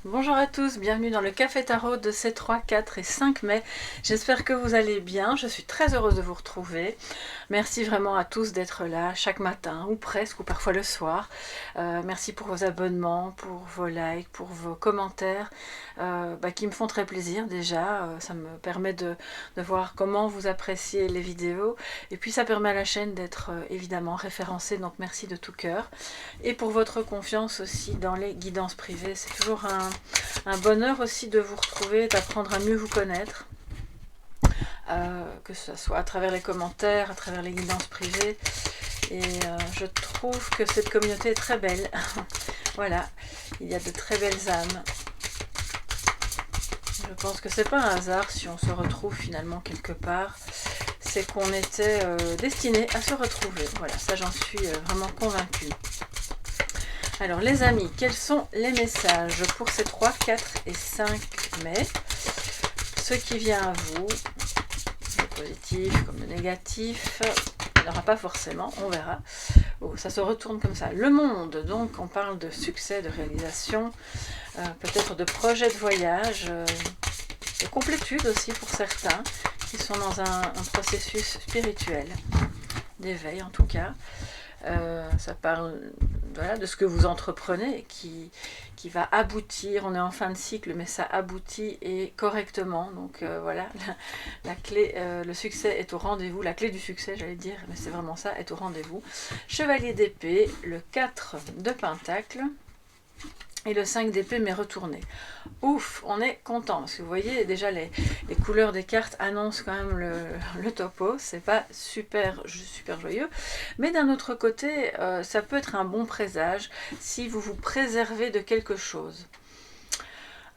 Bonjour à tous, bienvenue dans le Café Tarot de ces 3, 4 et 5 mai. J'espère que vous allez bien, je suis très heureuse de vous retrouver. Merci vraiment à tous d'être là chaque matin, ou presque, ou parfois le soir. Merci pour vos abonnements, pour vos likes, pour vos commentaires, qui me font très plaisir déjà. Ça me permet de voir comment vous appréciez les vidéos. Et puis ça permet à la chaîne d'être évidemment référencée, donc merci de tout cœur. Et pour votre confiance aussi dans les guidances privées, c'est toujours un bonheur aussi de vous retrouver, d'apprendre à mieux vous connaître, que ce soit à travers les commentaires, à travers les guidances privées. Et je trouve que cette communauté est très belle. Voilà, il y a de très belles âmes. Je pense que c'est pas un hasard si on se retrouve finalement quelque part. C'est qu'on était destiné à se retrouver. Voilà, ça j'en suis vraiment convaincue. Alors les amis, quels sont les messages pour ces 3, 4 et 5 mai? Ce qui vient à vous, le positif comme le négatif, il n'y en aura pas forcément, on verra. Oh, ça se retourne comme ça. Le monde, donc on parle de succès, de réalisation, peut-être de projets de voyage, de complétude aussi pour certains qui sont dans un processus spirituel, d'éveil en tout cas. Ça parle voilà, de ce que vous entreprenez qui va aboutir. On est en fin de cycle, mais ça aboutit et correctement. Donc voilà, la clé, le succès est au rendez-vous. La clé du succès, j'allais dire, mais c'est vraiment ça, est au rendez-vous. Chevalier d'épée, le 4 de Pentacle et le 5 d'épée mais retourné. Ouf, on est content parce que vous voyez déjà les couleurs des cartes annoncent quand même le topo. C'est pas super joyeux, mais d'un autre côté ça peut être un bon présage si vous vous préservez de quelque chose.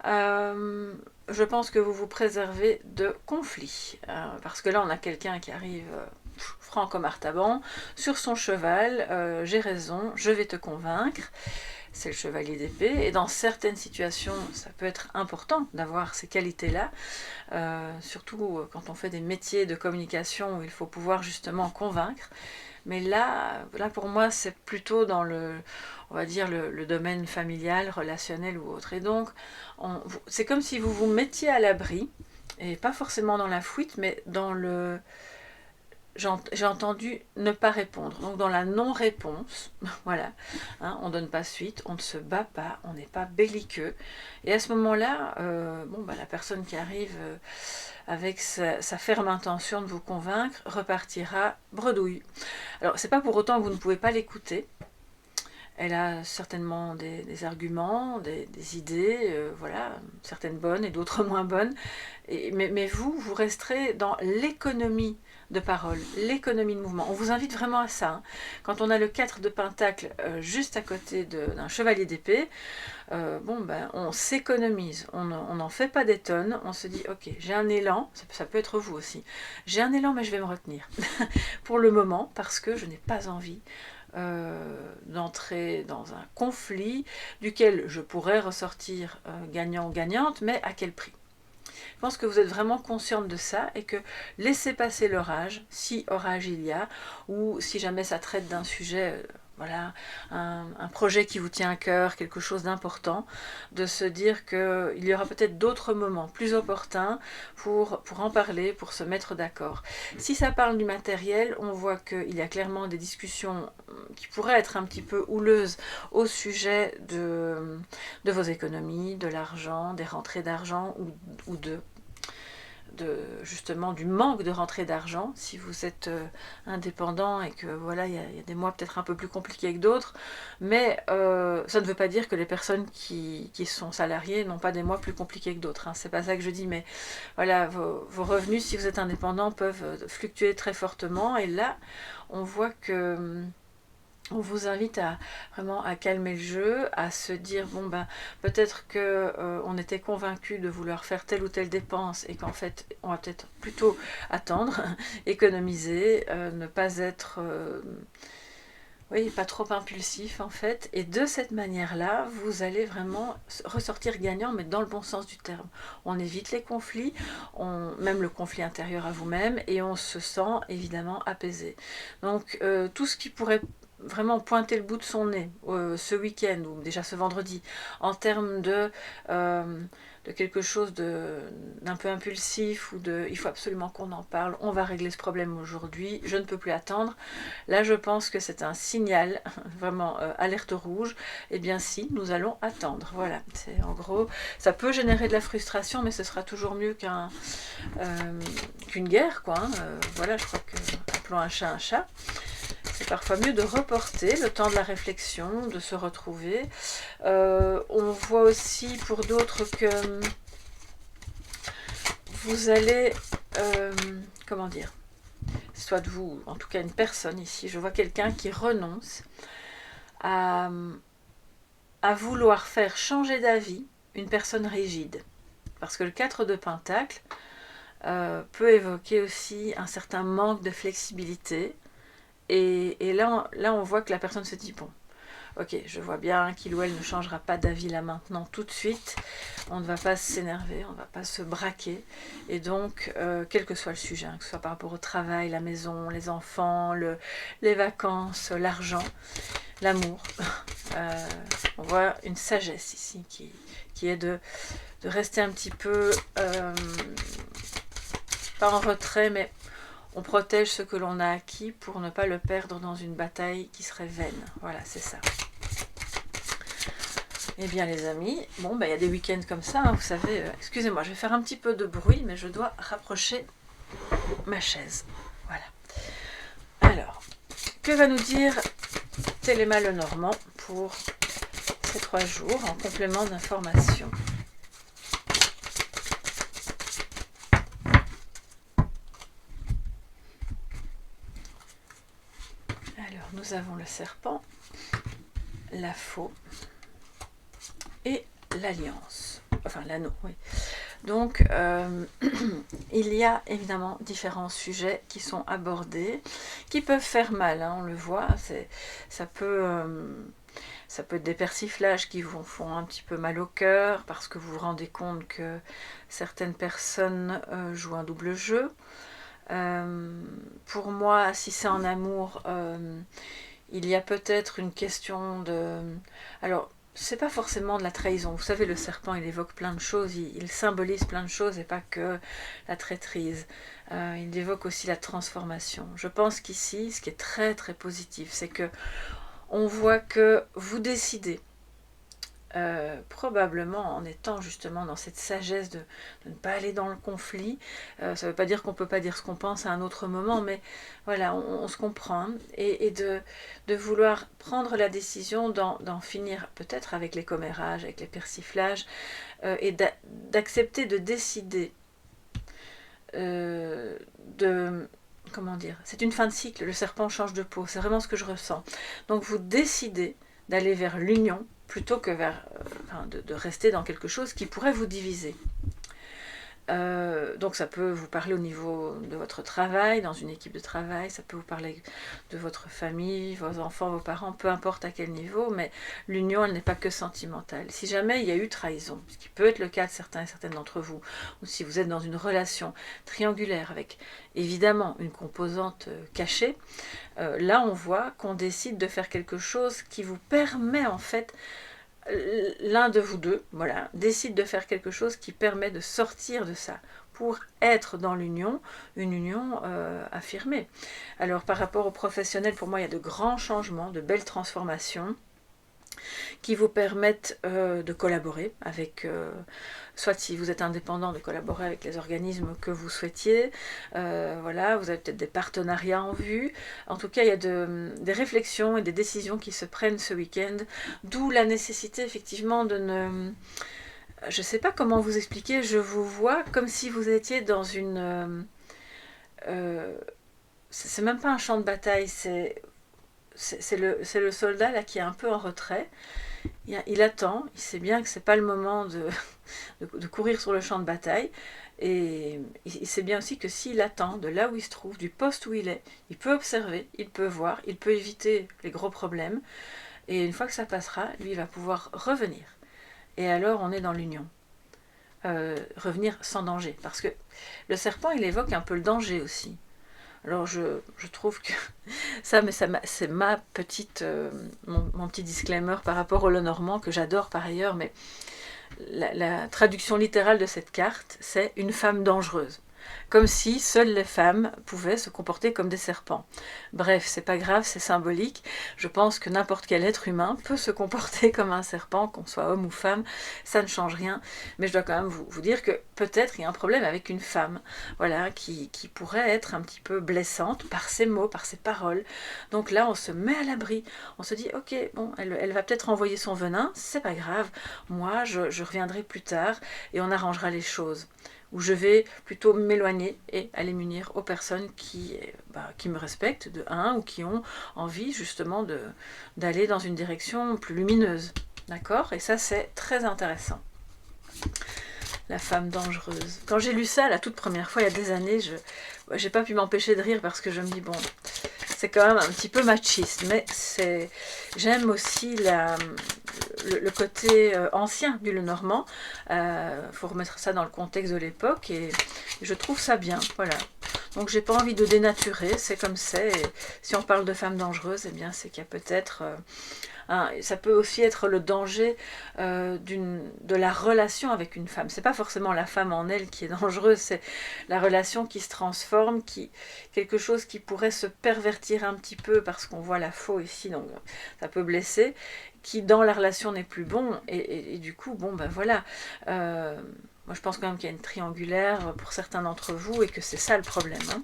Je pense que vous vous préservez de conflits, parce que là on a quelqu'un qui arrive franc comme Artaban sur son cheval. J'ai raison, je vais te convaincre. C'est le chevalier d'épée, et dans certaines situations, ça peut être important d'avoir ces qualités-là, surtout quand on fait des métiers de communication où il faut pouvoir justement convaincre. Mais là pour moi, c'est plutôt dans on va dire le domaine familial, relationnel ou autre. Et donc, c'est comme si vous vous mettiez à l'abri, et pas forcément dans la fuite, mais dans le... J'ai entendu ne pas répondre, donc dans la non-réponse, voilà, hein, on ne donne pas suite, on ne se bat pas, on n'est pas belliqueux, et à ce moment-là, la personne qui arrive avec sa ferme intention de vous convaincre repartira bredouille. Alors c'est pas pour autant que vous ne pouvez pas l'écouter, elle a certainement des arguments, des idées, voilà, certaines bonnes et d'autres moins bonnes, mais vous resterez dans l'économie de parole, l'économie de mouvement. On vous invite vraiment à ça. Hein. Quand on a le 4 de Pentacle juste à côté d'un chevalier d'épée, on s'économise, on n'en fait pas des tonnes, on se dit ok, j'ai un élan, ça peut être vous aussi, j'ai un élan mais je vais me retenir pour le moment parce que je n'ai pas envie d'entrer dans un conflit duquel je pourrais ressortir gagnant ou gagnante, mais à quel prix? Je pense que vous êtes vraiment consciente de ça et que laissez passer l'orage, si orage il y a, ou si jamais ça traite d'un sujet, voilà, un projet qui vous tient à cœur, quelque chose d'important, de se dire qu'il y aura peut-être d'autres moments plus opportuns pour en parler, pour se mettre d'accord. Si ça parle du matériel, on voit qu'il y a clairement des discussions qui pourraient être un petit peu houleuses au sujet de vos économies, de l'argent, des rentrées d'argent ou justement du manque de rentrée d'argent si vous êtes indépendant et que voilà, il y a des mois peut-être un peu plus compliqués que d'autres, mais ça ne veut pas dire que les personnes qui sont salariées n'ont pas des mois plus compliqués que d'autres, hein. C'est pas ça que je dis, mais voilà, vos revenus si vous êtes indépendant peuvent fluctuer très fortement, et là on voit que on vous invite vraiment à calmer le jeu, à se dire peut-être que on était convaincu de vouloir faire telle ou telle dépense et qu'en fait on va peut-être plutôt attendre, économiser, ne pas être oui, pas trop impulsif en fait, et de cette manière-là, vous allez vraiment ressortir gagnant, mais dans le bon sens du terme. On évite les conflits, même le conflit intérieur à vous-même, et on se sent évidemment apaisé. Donc tout ce qui pourrait vraiment pointer le bout de son nez ce week-end, ou déjà ce vendredi, en termes de quelque chose d'un peu impulsif, ou de il faut absolument qu'on en parle, on va régler ce problème aujourd'hui, je ne peux plus attendre. Là, je pense que c'est un signal, vraiment alerte rouge. Eh bien si, nous allons attendre. Voilà, c'est en gros, ça peut générer de la frustration, mais ce sera toujours mieux qu'une guerre, quoi. Hein. Voilà, je crois que, appelons un chat un chat. C'est parfois mieux de reporter le temps de la réflexion, de se retrouver. On voit aussi pour d'autres que vous allez, comment dire, soit de vous, en tout cas une personne ici, je vois quelqu'un qui renonce à vouloir faire changer d'avis une personne rigide. Parce que le 4 de Pentacle peut évoquer aussi un certain manque de flexibilité. Et là, on voit que la personne se dit, bon, ok, je vois bien qu'il ou elle ne changera pas d'avis là maintenant tout de suite. On ne va pas s'énerver, on ne va pas se braquer. Et donc, quel que soit le sujet, hein, que ce soit par rapport au travail, la maison, les enfants, les vacances, l'argent, l'amour, on voit une sagesse ici qui est de rester un petit peu, pas en retrait, mais on protège ce que l'on a acquis pour ne pas le perdre dans une bataille qui serait vaine. Voilà, c'est ça. Eh bien les amis, bon, il y a des week-ends comme ça, hein, vous savez, excusez-moi, je vais faire un petit peu de bruit, mais je dois rapprocher ma chaise. Voilà. Alors, que va nous dire Téléma Lenormand pour ces 3 jours en complément d'information? Alors, nous avons le serpent, la faux et l'alliance. Enfin, l'anneau, oui. Donc, il y a évidemment différents sujets qui sont abordés, qui peuvent faire mal, hein, on le voit. Ça peut être des persiflages qui vous font un petit peu mal au cœur, parce que vous vous rendez compte que certaines personnes jouent un double jeu. Pour moi, si c'est en amour, il y a peut-être une question de... Alors, c'est pas forcément de la trahison. Vous savez, le serpent, il évoque plein de choses, il symbolise plein de choses et pas que la traîtrise. Il évoque aussi la transformation. Je pense qu'ici, ce qui est très très positif, c'est que on voit que vous décidez, probablement en étant justement dans cette sagesse de ne pas aller dans le conflit. Ça ne veut pas dire qu'on ne peut pas dire ce qu'on pense à un autre moment, mais voilà, on se comprend. Et de vouloir prendre la décision d'en finir peut-être avec les commérages, avec les persiflages, et d'accepter de décider comment dire, c'est une fin de cycle, le serpent change de peau, c'est vraiment ce que je ressens. Donc vous décidez d'aller vers l'union plutôt que de rester dans quelque chose qui pourrait vous diviser. Donc ça peut vous parler au niveau de votre travail, dans une équipe de travail, ça peut vous parler de votre famille, vos enfants, vos parents, peu importe à quel niveau, mais l'union, elle n'est pas que sentimentale. Si jamais il y a eu trahison, ce qui peut être le cas de certains et certaines d'entre vous, ou si vous êtes dans une relation triangulaire avec évidemment une composante cachée, là on voit qu'on décide de faire quelque chose qui vous permet en fait, l'un de vous deux, voilà, décide de faire quelque chose qui permet de sortir de ça pour être dans l'union, une union affirmée. Alors par rapport aux professionnels, pour moi il y a de grands changements, de belles transformations qui vous permettent de collaborer avec, soit si vous êtes indépendant, de collaborer avec les organismes que vous souhaitiez, voilà, vous avez peut-être des partenariats en vue. En tout cas, il y a des réflexions et des décisions qui se prennent ce week-end, d'où la nécessité effectivement de ne... Je ne sais pas comment vous expliquer, je vous vois comme si vous étiez dans une... c'est même pas un champ de bataille, c'est le soldat là qui est un peu en retrait. Il attend, il sait bien que c'est pas le moment de courir sur le champ de bataille, et il sait bien aussi que s'il attend de là où il se trouve, du poste où il peut observer, il peut voir, il peut éviter les gros problèmes, et une fois que ça passera, lui il va pouvoir revenir. Et alors on est dans l'union. Revenir sans danger, parce que le serpent il évoque un peu le danger aussi. Alors je trouve que ça, mais c'est ma petite, mon petit disclaimer par rapport au Lenormand, que j'adore par ailleurs, mais la traduction littérale de cette carte, c'est une femme dangereuse. Comme si seules les femmes pouvaient se comporter comme des serpents. Bref, c'est pas grave, c'est symbolique. Je pense que n'importe quel être humain peut se comporter comme un serpent, qu'on soit homme ou femme, ça ne change rien. Mais je dois quand même vous dire que peut-être il y a un problème avec une femme, voilà, qui pourrait être un petit peu blessante par ses mots, par ses paroles. Donc là, on se met à l'abri. On se dit, ok, bon, elle va peut-être envoyer son venin, c'est pas grave. Moi, je reviendrai plus tard et on arrangera les choses. Où je vais plutôt m'éloigner et aller m'unir aux personnes qui me respectent, de un, ou qui ont envie justement d'aller dans une direction plus lumineuse. D'accord? Et ça, c'est très intéressant. La femme dangereuse. Quand j'ai lu ça la toute première fois, il y a des années, j'ai pas pu m'empêcher de rire parce que je me dis, bon, c'est quand même un petit peu machiste, mais j'aime aussi le côté ancien du Lenormand. Faut remettre ça dans le contexte de l'époque et je trouve ça bien, voilà. Donc j'ai pas envie de dénaturer, c'est comme c'est. Si on parle de femmes dangereuses, eh bien c'est qu'il y a peut-être ça peut aussi être le danger de la relation avec une femme. C'est pas forcément la femme en elle qui est dangereuse, c'est la relation qui se transforme, quelque chose qui pourrait se pervertir un petit peu parce qu'on voit la faux ici, donc ça peut blesser, qui dans la relation n'est plus bon et du coup, bon ben voilà. Moi je pense quand même qu'il y a une triangulaire pour certains d'entre vous et que c'est ça le problème. Hein.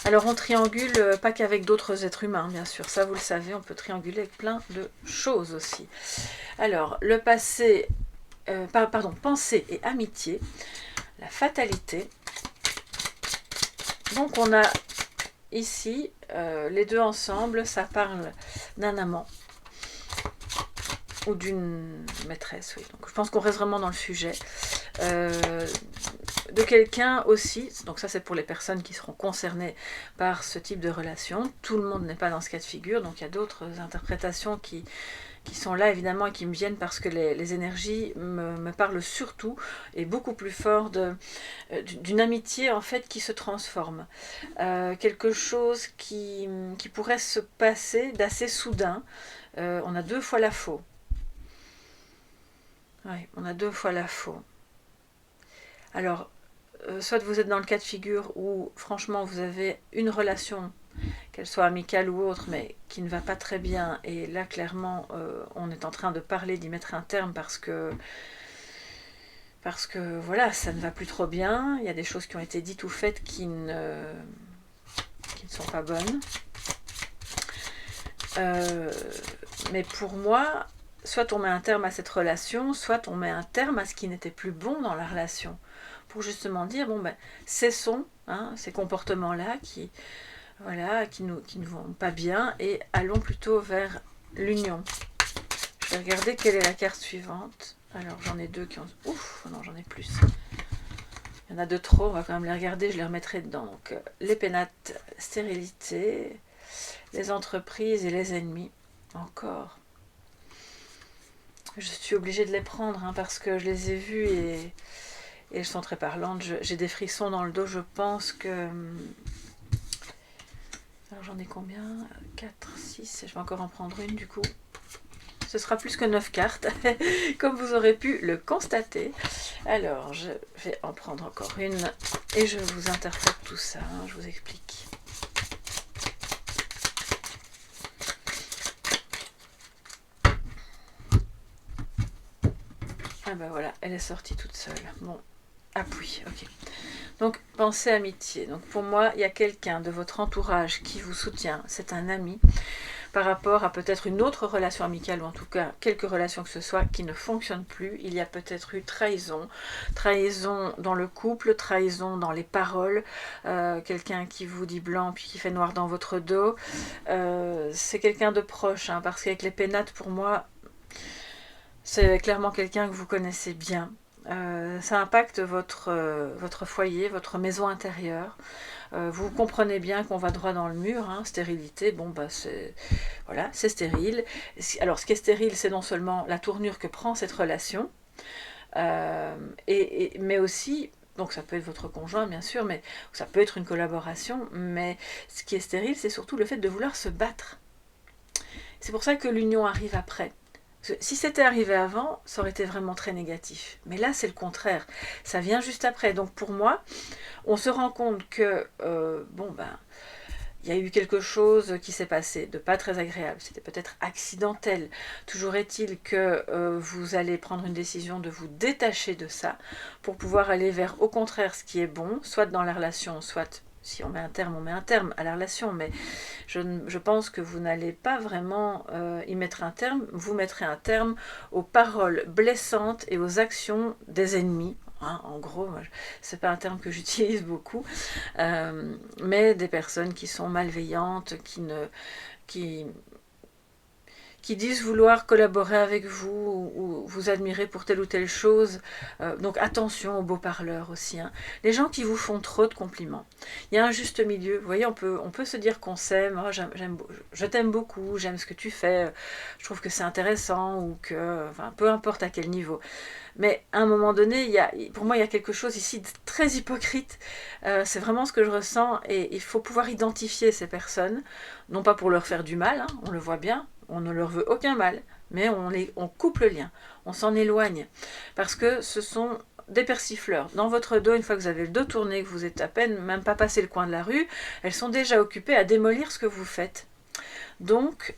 Alors on triangule pas qu'avec d'autres êtres humains, bien sûr, ça vous le savez, on peut trianguler avec plein de choses aussi. Alors, le passé, pensée et amitié, la fatalité. Donc on a ici, les deux ensemble, ça parle d'un amant ou d'une maîtresse, oui. Donc je pense qu'on reste vraiment dans le sujet. De quelqu'un aussi, donc ça c'est pour les personnes qui seront concernées par ce type de relation, tout le monde n'est pas dans ce cas de figure, donc il y a d'autres interprétations qui sont là évidemment et qui me viennent parce que les énergies me parlent surtout et beaucoup plus fort d'une amitié en fait qui se transforme. Quelque chose qui pourrait se passer d'assez soudain. On a deux fois la faux. Oui, on a deux fois la faux. Alors, soit vous êtes dans le cas de figure où franchement vous avez une relation, qu'elle soit amicale ou autre, mais qui ne va pas très bien, et là clairement on est en train de parler d'y mettre un terme parce que voilà, ça ne va plus trop bien, il y a des choses qui ont été dites ou faites qui ne sont pas bonnes. Mais pour moi, soit on met un terme à cette relation, soit on met un terme à ce qui n'était plus bon dans la relation. Pour justement dire, bon ben, cessons ces comportements-là qui ne vont pas bien et allons plutôt vers l'union. Je vais regarder quelle est la carte suivante. Alors j'en ai deux qui ont... Ouf, non j'en ai plus. Il y en a deux trop, on va quand même les regarder, je les remettrai dedans. Donc les pénates, stérilité, les entreprises et les ennemis. Encore. Je suis obligée de les prendre parce que je les ai vus et elles sont très parlantes. J'ai des frissons dans le dos, je pense que... Alors j'en ai combien 4, 6, je vais encore en prendre une du coup. Ce sera plus que 9 cartes, comme vous aurez pu le constater. Alors je vais en prendre encore une et je vous interprète tout ça, je vous explique. Ah ben voilà, elle est sortie toute seule. Bon, appui, ok. Donc, pensée amitié. Donc, pour moi, il y a quelqu'un de votre entourage qui vous soutient. C'est un ami par rapport à peut-être une autre relation amicale ou en tout cas quelque relation que ce soit qui ne fonctionne plus. Il y a peut-être eu trahison. Trahison dans le couple, trahison dans les paroles. Quelqu'un qui vous dit blanc puis qui fait noir dans votre dos. C'est quelqu'un de proche parce qu'avec les pénates, pour moi, c'est clairement quelqu'un que vous connaissez bien. Ça impacte votre foyer, votre maison intérieure. Vous comprenez bien qu'on va droit dans le mur, stérilité, bon bah c'est stérile. Alors ce qui est stérile, c'est non seulement la tournure que prend cette relation, mais aussi Donc ça peut être votre conjoint bien sûr, mais ça peut être une collaboration, mais ce qui est stérile, c'est surtout le fait de vouloir se battre. C'est pour ça que l'union arrive après. Si c'était arrivé avant, ça aurait été vraiment très négatif. Mais là, c'est le contraire. Ça vient juste après. Donc pour moi, on se rend compte que, il y a eu quelque chose qui s'est passé de pas très agréable. C'était peut-être accidentel. Toujours est-il que vous allez prendre une décision de vous détacher de ça pour pouvoir aller vers, au contraire, ce qui est bon, soit dans la relation, soit si on met un terme à la relation, mais je pense que vous n'allez pas vraiment y mettre un terme, vous mettrez un terme aux paroles blessantes et aux actions des ennemis. Hein, en gros, c'est pas un terme que j'utilise beaucoup, mais des personnes qui sont malveillantes, qui disent vouloir collaborer avec vous ou vous admirer pour telle ou telle chose. Donc attention aux beaux parleurs aussi. Hein. Les gens qui vous font trop de compliments. Il y a un juste milieu. Vous voyez, on peut se dire qu'on s'aime. Oh, je t'aime beaucoup, j'aime ce que tu fais, je trouve que c'est intéressant, ou que, enfin, peu importe à quel niveau. Mais à un moment donné, pour moi, il y a quelque chose ici de très hypocrite. C'est vraiment ce que je ressens, et il faut pouvoir identifier ces personnes, non pas pour leur faire du mal, hein, on le voit bien, on ne leur veut aucun mal, mais on coupe le lien, on s'en éloigne, parce que ce sont des persifleurs. Dans votre dos, une fois que vous avez le dos tourné, que vous êtes à peine même pas passé le coin de la rue, elles sont déjà occupées à démolir ce que vous faites. Donc,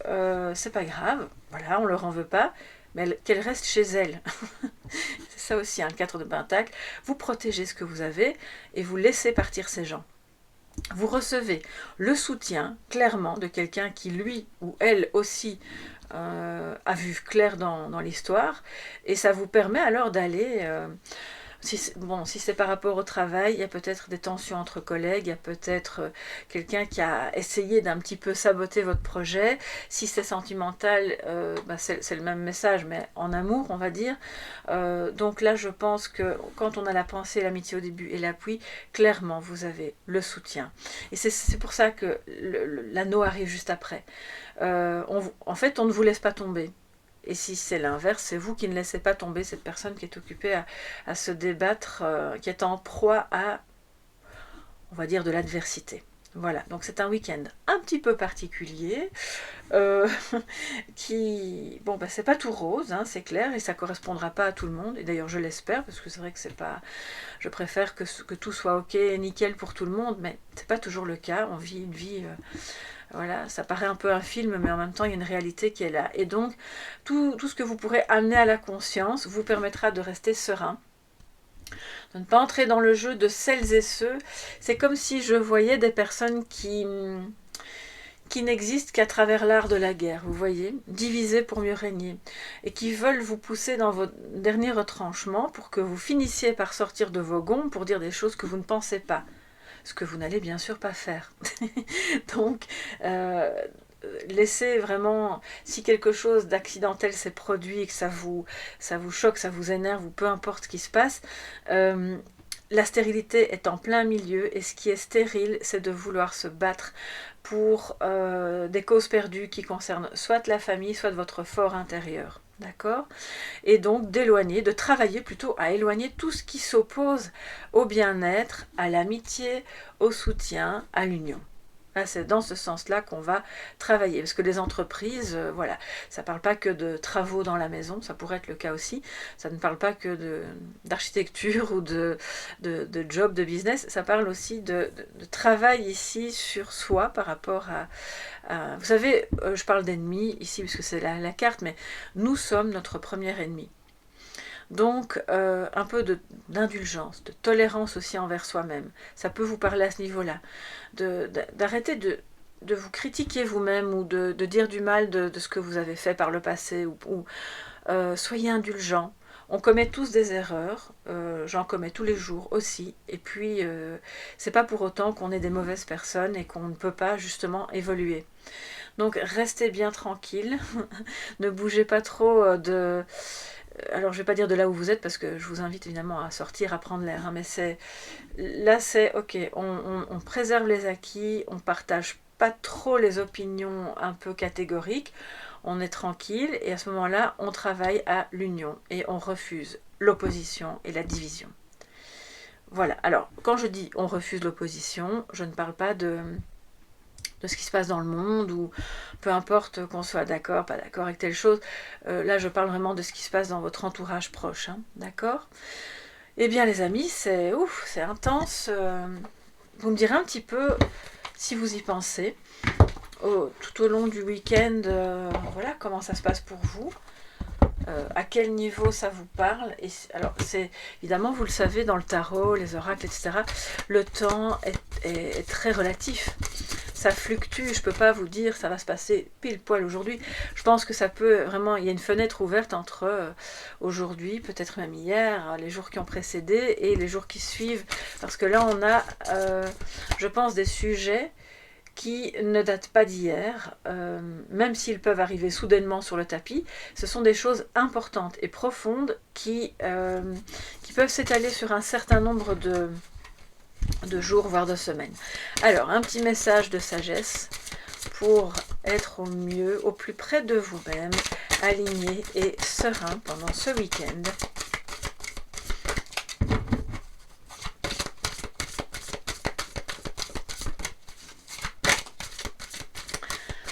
c'est pas grave, voilà, on leur en veut pas, mais qu'elles restent chez elles. C'est ça aussi, le 4 de Pentacle. Vous protégez ce que vous avez et vous laissez partir ces gens. Vous recevez le soutien, clairement, de quelqu'un qui, lui ou elle aussi, a vu clair dans l'histoire, et ça vous permet alors d'aller... si c'est par rapport au travail, il y a peut-être des tensions entre collègues, il y a peut-être quelqu'un qui a essayé d'un petit peu saboter votre projet. Si c'est sentimental, c'est le même message, mais en amour, on va dire. Donc là, je pense que quand on a la pensée, l'amitié au début et l'appui, clairement, vous avez le soutien. Et c'est pour ça que l'anneau arrive juste après. En fait, on ne vous laisse pas tomber. Et si c'est l'inverse, c'est vous qui ne laissez pas tomber cette personne qui est occupée à se débattre, qui est en proie à, on va dire, de l'adversité. Voilà, donc c'est un week-end un petit peu particulier, qui, c'est pas tout rose, hein, c'est clair, et ça correspondra pas à tout le monde, et d'ailleurs je l'espère, parce que c'est vrai que c'est pas, je préfère que tout soit ok, nickel pour tout le monde, mais c'est pas toujours le cas, on vit une vie... Voilà, ça paraît un peu un film, mais en même temps, il y a une réalité qui est là. Et donc, tout ce que vous pourrez amener à la conscience vous permettra de rester serein, de ne pas entrer dans le jeu de celles et ceux. C'est comme si je voyais des personnes qui n'existent qu'à travers l'art de la guerre, vous voyez, divisées pour mieux régner, et qui veulent vous pousser dans vos derniers retranchements pour que vous finissiez par sortir de vos gonds pour dire des choses que vous ne pensez pas. Ce que vous n'allez bien sûr pas faire. Donc, laissez vraiment, si quelque chose d'accidentel s'est produit, que ça vous choque, ça vous énerve, ou peu importe ce qui se passe, la stérilité est en plein milieu, et ce qui est stérile, c'est de vouloir se battre pour des causes perdues qui concernent soit la famille, soit votre fort intérieur. D'accord? Et donc d'éloigner, de travailler plutôt à éloigner tout ce qui s'oppose au bien-être, à l'amitié, au soutien, à l'union. C'est dans ce sens-là qu'on va travailler, parce que les entreprises, voilà, ça ne parle pas que de travaux dans la maison, ça pourrait être le cas aussi, ça ne parle pas que d'architecture ou de job, de business, ça parle aussi de travail ici sur soi par rapport à vous savez, je parle d'ennemis ici, parce que c'est la carte, mais nous sommes notre premier ennemi. Donc, un peu d'indulgence, de tolérance aussi envers soi-même. Ça peut vous parler à ce niveau-là. D'arrêter de vous critiquer vous-même, ou de dire du mal de ce que vous avez fait par le passé. Ou soyez indulgents. On commet tous des erreurs. J'en commets tous les jours aussi. Et puis, c'est pas pour autant qu'on est des mauvaises personnes et qu'on ne peut pas justement évoluer. Donc, restez bien tranquille. Ne bougez pas trop alors je ne vais pas dire de là où vous êtes, parce que je vous invite évidemment à sortir, à prendre l'air, hein, mais là c'est ok, on préserve les acquis, on partage pas trop les opinions un peu catégoriques, on est tranquille, et à ce moment-là on travaille à l'union et on refuse l'opposition et la division. Voilà, alors quand je dis on refuse l'opposition, je ne parle pas de ce qui se passe dans le monde, ou peu importe qu'on soit d'accord, pas d'accord avec telle chose. Là, je parle vraiment de ce qui se passe dans votre entourage proche, hein, d'accord? Eh bien, les amis, c'est ouf, c'est intense. Vous me direz un petit peu si vous y pensez. Tout au long du week-end, voilà, comment ça se passe pour vous. À quel niveau ça vous parle. Et alors, c'est évidemment, vous le savez, dans le tarot, les oracles, etc., le temps est très relatif. Ça fluctue, je ne peux pas vous dire ça va se passer pile poil aujourd'hui. Je pense que ça peut vraiment, il y a une fenêtre ouverte entre aujourd'hui, peut-être même hier, les jours qui ont précédé et les jours qui suivent. Parce que là, on a, je pense, des sujets qui ne datent pas d'hier, même s'ils peuvent arriver soudainement sur le tapis. Ce sont des choses importantes et profondes qui peuvent s'étaler sur un certain nombre de jours, voire de semaines. Alors, un petit message de sagesse pour être au mieux, au plus près de vous-même, aligné et serein pendant ce week-end.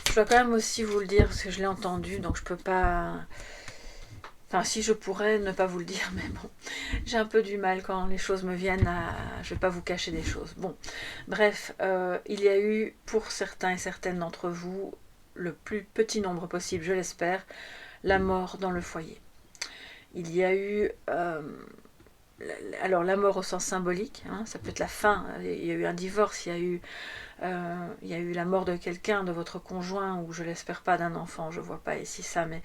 Je dois quand même aussi vous le dire, parce que je l'ai entendu, donc je peux pas... Enfin, si je pourrais ne pas vous le dire, mais bon, j'ai un peu du mal quand les choses me viennent à... Je vais pas vous cacher des choses. Bon, bref, il y a eu, pour certains et certaines d'entre vous, le plus petit nombre possible, je l'espère, la mort dans le foyer. Il y a eu... alors, la mort au sens symbolique, hein, ça peut être la fin, il y a eu un divorce, il y a eu la mort de quelqu'un, de votre conjoint, ou je l'espère pas d'un enfant, je vois pas ici ça, mais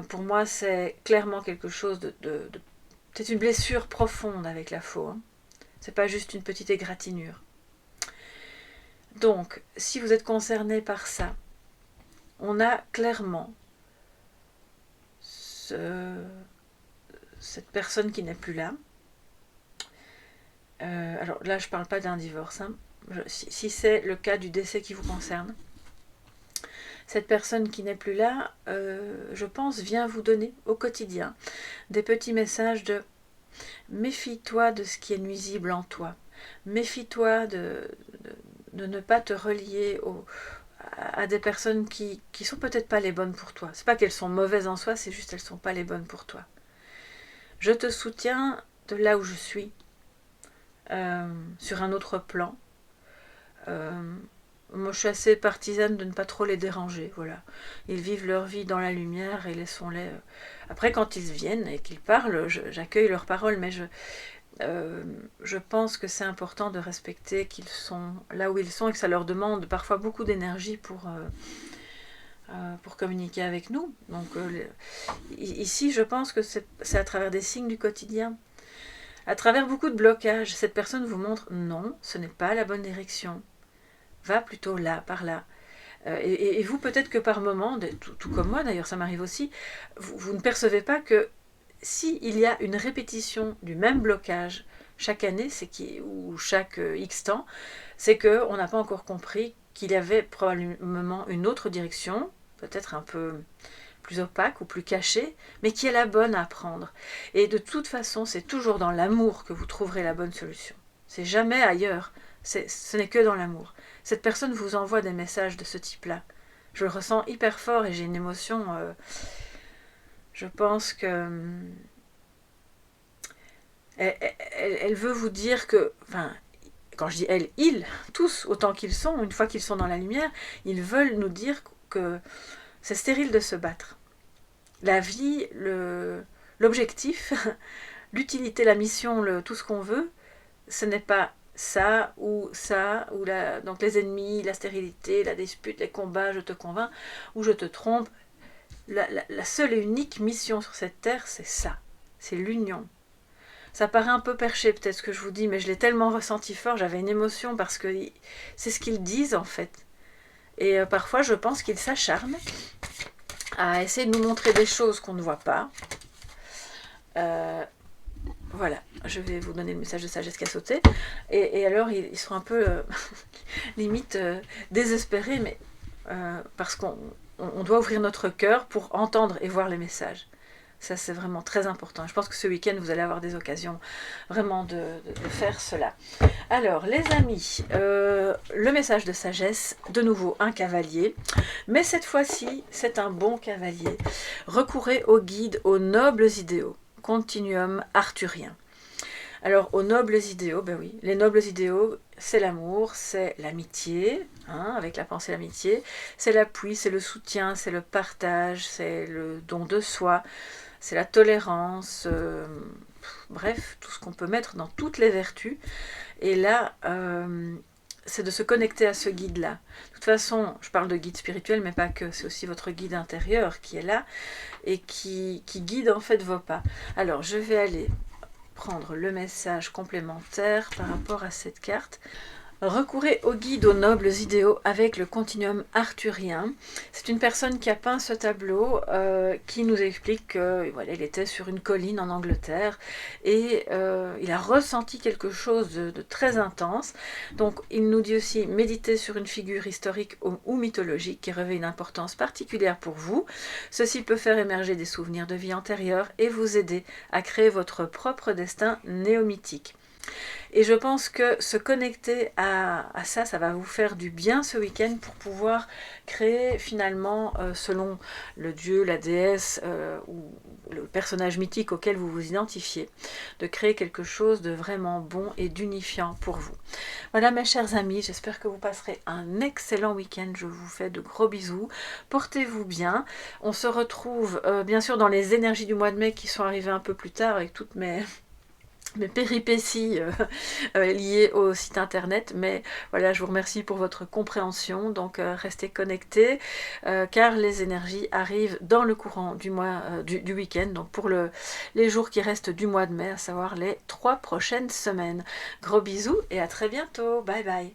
pour moi c'est clairement quelque chose de c'est une blessure profonde avec la faux, hein. C'est pas juste une petite égratignure. Donc, si vous êtes concerné par ça, on a clairement cette personne qui n'est plus là. Alors là, je parle pas d'un divorce, hein. Si c'est le cas du décès qui vous concerne, cette personne qui n'est plus là, je pense, vient vous donner au quotidien des petits messages de méfie-toi de ce qui est nuisible en toi, méfie-toi de ne pas te relier à des personnes qui sont peut-être pas les bonnes pour toi. C'est pas qu'elles sont mauvaises en soi, c'est juste qu'elles sont pas les bonnes pour toi. Je te soutiens de là où je suis, sur un autre plan. Moi, je suis assez partisane de ne pas trop les déranger. Voilà, ils vivent leur vie dans la lumière et laissons-les. Après, quand ils viennent et qu'ils parlent, j'accueille leurs paroles, mais je pense que c'est important de respecter qu'ils sont là où ils sont et que ça leur demande parfois beaucoup d'énergie pour communiquer avec nous. Donc ici, je pense que c'est à travers des signes du quotidien, à travers beaucoup de blocages. Cette personne vous montre non, ce n'est pas la bonne direction. Va plutôt là, par là. Et vous, peut-être que par moment, tout comme moi d'ailleurs, ça m'arrive aussi, vous ne percevez pas que s'il y a une répétition du même blocage chaque année, ou chaque X temps, c'est qu'on n'a pas encore compris qu'il y avait probablement une autre direction, peut-être un peu plus opaque ou plus cachée, mais qui est la bonne à prendre. Et de toute façon, c'est toujours dans l'amour que vous trouverez la bonne solution. C'est jamais ailleurs. Ce n'est que dans l'amour. Cette personne vous envoie des messages de ce type-là. Je le ressens hyper fort et j'ai une émotion. Je pense que elle veut vous dire que, enfin, quand je dis elle, ils, tous autant qu'ils sont, une fois qu'ils sont dans la lumière, ils veulent nous dire que c'est stérile de se battre. La vie, l'objectif, l'utilité, la mission, tout ce qu'on veut, ce n'est pas ça, ou donc les ennemis, la stérilité, la dispute, les combats, je te convainc, ou je te trompe. La seule et unique mission sur cette terre, c'est ça, c'est l'union. Ça paraît un peu perché peut-être ce que je vous dis, mais je l'ai tellement ressenti fort, j'avais une émotion parce que c'est ce qu'ils disent en fait. Et parfois je pense qu'ils s'acharnent à essayer de nous montrer des choses qu'on ne voit pas. Voilà, je vais vous donner le message de sagesse qui a sauté. Et alors, ils sont un peu, limite, désespérés, mais parce qu'on doit ouvrir notre cœur pour entendre et voir les messages. Ça, c'est vraiment très important. Je pense que ce week-end, vous allez avoir des occasions vraiment de faire cela. Alors, les amis, le message de sagesse, de nouveau un cavalier, mais cette fois-ci, c'est un bon cavalier. Recourez aux guides, aux nobles idéaux, continuum arthurien. Alors, aux nobles idéaux, ben oui, les nobles idéaux, c'est l'amour, c'est l'amitié, hein, avec la pensée l'amitié, c'est l'appui, c'est le soutien, c'est le partage, c'est le don de soi, c'est la tolérance, bref, tout ce qu'on peut mettre dans toutes les vertus. Et là, c'est de se connecter à ce guide-là. De toute façon, je parle de guide spirituel, mais pas que, c'est aussi votre guide intérieur qui est là et qui guide en fait vos pas. Alors, je vais aller prendre le message complémentaire par rapport à cette carte. Recourez aux guides, aux nobles idéaux avec le continuum arthurien. C'est une personne qui a peint ce tableau qui nous explique qu'il voilà, était sur une colline en Angleterre et il a ressenti quelque chose de très intense. Donc il nous dit aussi méditez sur une figure historique ou mythologique qui revêt une importance particulière pour vous. Ceci peut faire émerger des souvenirs de vie antérieure et vous aider à créer votre propre destin néomythique. Et je pense que se connecter à ça, ça va vous faire du bien ce week-end pour pouvoir créer finalement, selon le dieu, la déesse ou le personnage mythique auquel vous vous identifiez, de créer quelque chose de vraiment bon et d'unifiant pour vous. Voilà mes chers amis, j'espère que vous passerez un excellent week-end. Je vous fais de gros bisous. Portez-vous bien. On se retrouve bien sûr dans les énergies du mois de mai qui sont arrivées un peu plus tard avec toutes mes péripéties liées au site internet, mais voilà, je vous remercie pour votre compréhension. Donc restez connectés car les énergies arrivent dans le courant du mois du week-end, donc pour les jours qui restent du mois de mai, à savoir les 3 prochaines semaines. Gros bisous et à très bientôt, bye bye.